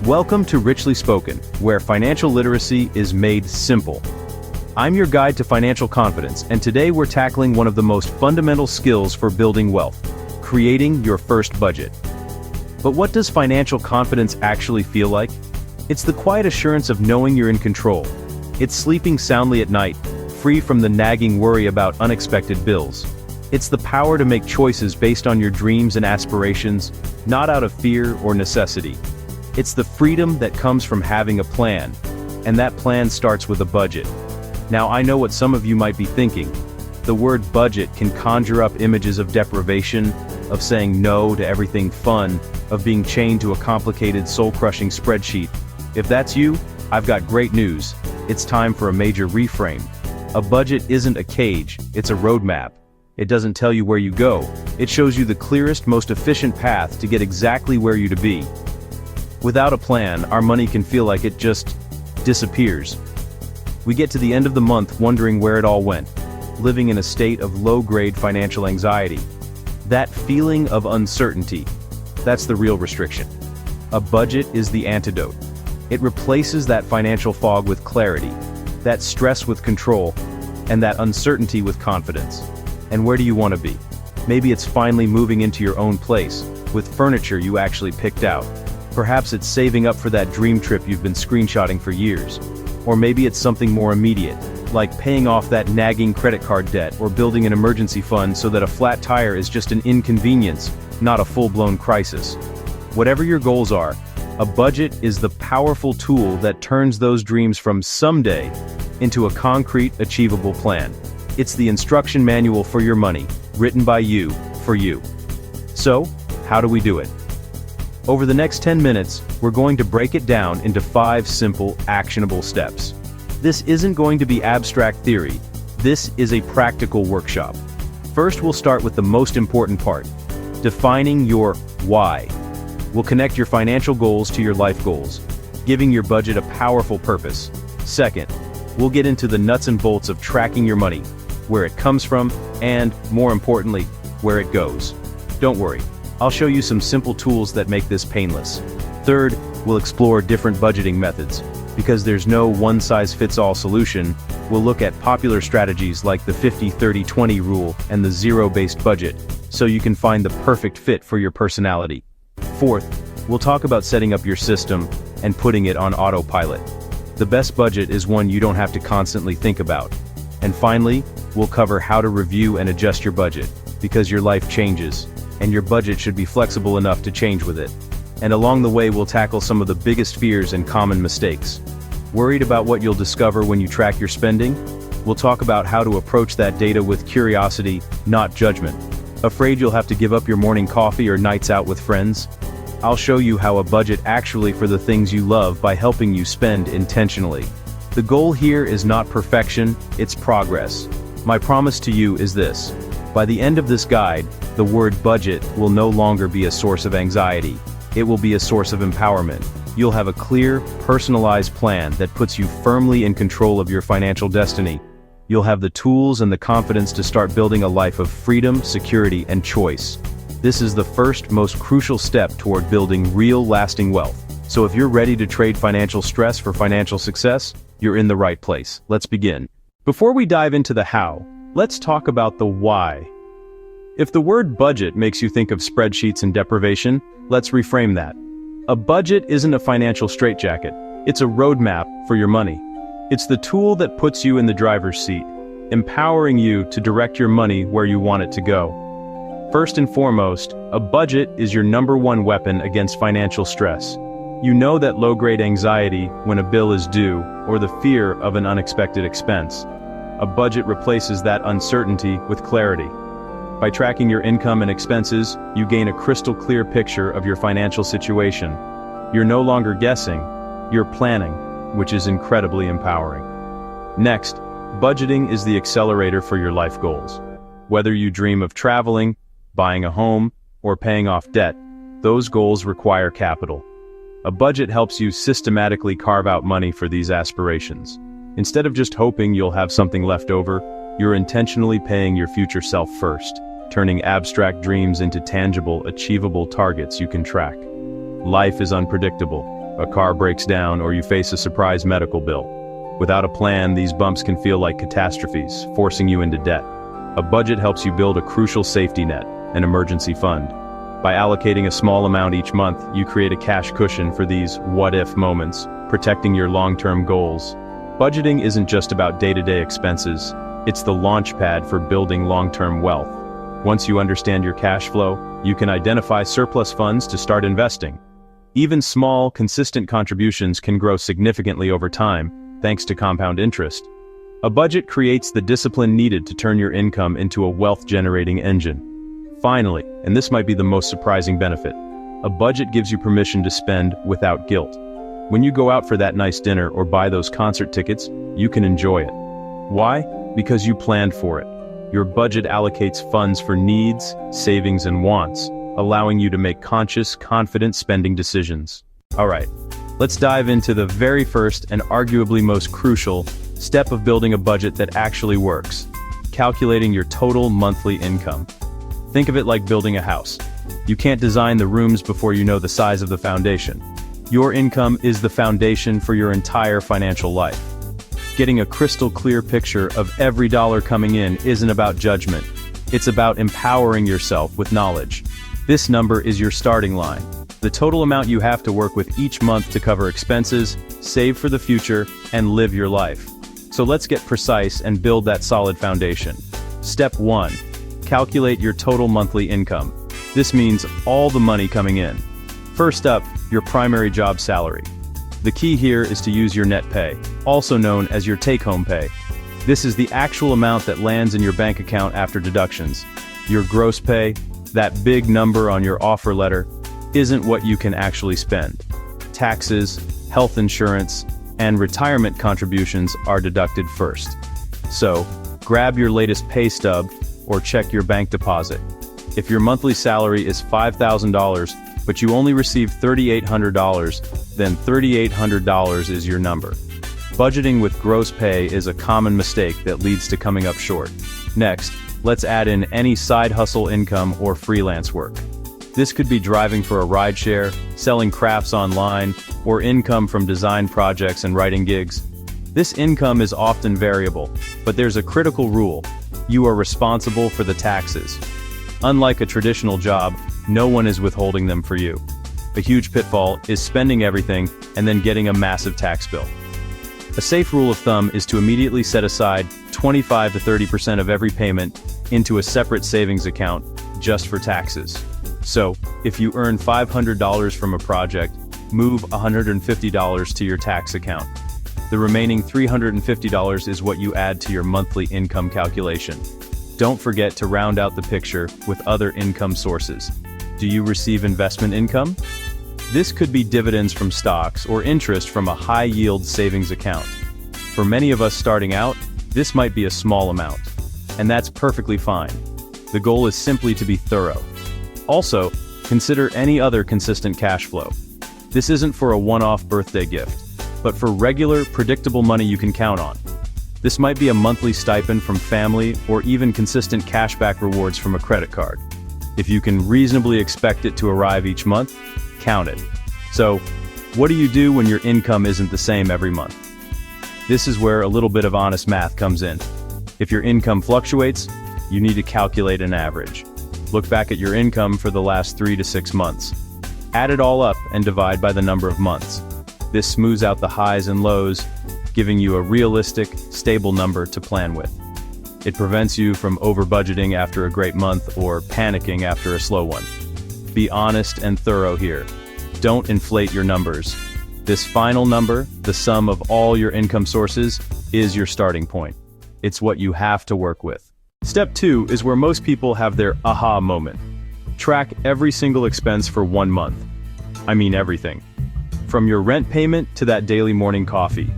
Welcome to Richly Spoken, where financial literacy is made simple. I'm your guide to financial confidence, and today we're tackling one of the most fundamental skills for building wealth: creating your first budget. But what does financial confidence actually feel like? It's the quiet assurance of knowing you're in control. It's sleeping soundly at night, free from the nagging worry about unexpected bills. It's the power to make choices based on your dreams and aspirations, not out of fear or necessity. It's the freedom that comes from having a plan, and that plan starts with a budget. Now, I know what some of you might be thinking. The word budget can conjure up images of deprivation, of saying no to everything fun, of being chained to a complicated soul-crushing spreadsheet. If that's you, I've got great news. It's time for a major reframe. A budget isn't a cage, it's a roadmap. It doesn't tell you where you go. It shows you the clearest, most efficient path to get exactly where you to be. Without a plan, our money can feel like it just disappears. We get to the end of the month wondering where it all went, living in a state of low-grade financial anxiety. That feeling of uncertainty, that's the real restriction. A budget is the antidote. It replaces that financial fog with clarity, that stress with control, and that uncertainty with confidence. And where do you want to be? Maybe it's finally moving into your own place, with furniture you actually picked out. Perhaps it's saving up for that dream trip you've been screenshotting for years. Or maybe it's something more immediate, like paying off that nagging credit card debt or building an emergency fund so that a flat tire is just an inconvenience, not a full-blown crisis. Whatever your goals are, a budget is the powerful tool that turns those dreams from someday into a concrete, achievable plan. It's the instruction manual for your money, written by you, for you. So, how do we do it? Over the next 10 minutes, we're going to break it down into 5 simple, actionable steps. This isn't going to be abstract theory. This is a practical workshop. First, we'll start with the most important part: defining your why. We'll connect your financial goals to your life goals, giving your budget a powerful purpose. Second, we'll get into the nuts and bolts of tracking your money, where it comes from, and, more importantly, where it goes. Don't worry, I'll show you some simple tools that make this painless. Third, we'll explore different budgeting methods. Because there's no one-size-fits-all solution, we'll look at popular strategies like the 50-30-20 rule and the zero-based budget, so you can find the perfect fit for your personality. Fourth, we'll talk about setting up your system and putting it on autopilot. The best budget is one you don't have to constantly think about. And finally, we'll cover how to review and adjust your budget, because your life changes, and your budget should be flexible enough to change with it. And along the way, we'll tackle some of the biggest fears and common mistakes. Worried about what you'll discover when you track your spending? We'll talk about how to approach that data with curiosity, not judgment. Afraid you'll have to give up your morning coffee or nights out with friends? I'll show you how a budget actually for the things you love by helping you spend intentionally. The goal here is not perfection, it's progress. My promise to you is this: by the end of this guide, the word budget will no longer be a source of anxiety. It will be a source of empowerment. You'll have a clear, personalized plan that puts you firmly in control of your financial destiny. You'll have the tools and the confidence to start building a life of freedom, security, and choice. This is the first, most crucial step toward building real, lasting wealth. So if you're ready to trade financial stress for financial success, you're in the right place. Let's begin. Before we dive into the how, let's talk about the why. If the word budget makes you think of spreadsheets and deprivation, let's reframe that. A budget isn't a financial straitjacket. It's a roadmap for your money. It's the tool that puts you in the driver's seat, empowering you to direct your money where you want it to go. First and foremost, a budget is your #1 weapon against financial stress. You know that low-grade anxiety when a bill is due, or the fear of an unexpected expense. A budget replaces that uncertainty with clarity. By tracking your income and expenses, you gain a crystal clear picture of your financial situation. You're no longer guessing, you're planning, which is incredibly empowering. Next, budgeting is the accelerator for your life goals. Whether you dream of traveling, buying a home, or paying off debt, those goals require capital. A budget helps you systematically carve out money for these aspirations. Instead of just hoping you'll have something left over, you're intentionally paying your future self first, turning abstract dreams into tangible, achievable targets you can track. Life is unpredictable. a car breaks down, or you face a surprise medical bill. Without a plan, these bumps can feel like catastrophes, forcing you into debt. A budget helps you build a crucial safety net, an emergency fund. By allocating a small amount each month, you create a cash cushion for these what-if moments, protecting your long-term goals. Budgeting isn't just about day-to-day expenses, it's the launch pad for building long-term wealth. Once you understand your cash flow, you can identify surplus funds to start investing. Even small, consistent contributions can grow significantly over time, thanks to compound interest. A budget creates the discipline needed to turn your income into a wealth-generating engine. Finally, and this might be the most surprising benefit, a budget gives you permission to spend without guilt. When you go out for that nice dinner or buy those concert tickets, you can enjoy it. Why? Because you planned for it. Your budget allocates funds for needs, savings, and wants, allowing you to make conscious, confident spending decisions. Alright, let's dive into the very first and arguably most crucial step of building a budget that actually works: calculating your total monthly income. Think of it like building a house. You can't design the rooms before you know the size of the foundation. Your income is the foundation for your entire financial life. Getting a crystal clear picture of every dollar coming in isn't about judgment. It's about empowering yourself with knowledge. This number is your starting line, the total amount you have to work with each month to cover expenses, save for the future, and live your life. So let's get precise and build that solid foundation. Step 1. Calculate your total monthly income. This means all the money coming in. First up, your primary job salary. The key here is to use your net pay, also known as your take-home pay. This is the actual amount that lands in your bank account after deductions. Your gross pay, that big number on your offer letter, isn't what you can actually spend. Taxes, health insurance, and retirement contributions are deducted first. So, grab your latest pay stub or check your bank deposit. If your monthly salary is $5,000, but you only receive $3,800, then $3,800 is your number. Budgeting with gross pay is a common mistake that leads to coming up short. Next, let's add in any side hustle income or freelance work. This could be driving for a rideshare, selling crafts online, or income from design projects and writing gigs. This income is often variable, but there's a critical rule: you are responsible for the taxes. Unlike a traditional job, no one is withholding them for you. A huge pitfall is spending everything and then getting a massive tax bill. A safe rule of thumb is to immediately set aside 25 to 30% of every payment into a separate savings account just for taxes. So, if you earn $500 from a project, move $150 to your tax account. The remaining $350 is what you add to your monthly income calculation. Don't forget to round out the picture with other income sources. Do you receive investment income? This could be dividends from stocks or interest from a high-yield savings account. For many of us starting out, this might be a small amount, and that's perfectly fine. The goal is simply to be thorough. Also, consider any other consistent cash flow. This isn't for a one-off birthday gift, but for regular, predictable money you can count on. This might be a monthly stipend from family or even consistent cashback rewards from a credit card. If you can reasonably expect it to arrive each month, count it. So, what do you do when your income isn't the same every month? This is where a little bit of honest math comes in. If your income fluctuates, you need to calculate an average. Look back at your income for the last 3 to 6 months. Add it all up and divide by the number of months. This smooths out the highs and lows, giving you a realistic, stable number to plan with. It prevents you from over-budgeting after a great month or panicking after a slow one. Be honest and thorough here. Don't inflate your numbers. This final number, the sum of all your income sources, is your starting point. It's what you have to work with. Step 2 is where most people have their aha moment. Track every single expense for 1 month. I mean everything. From your rent payment to that daily morning coffee.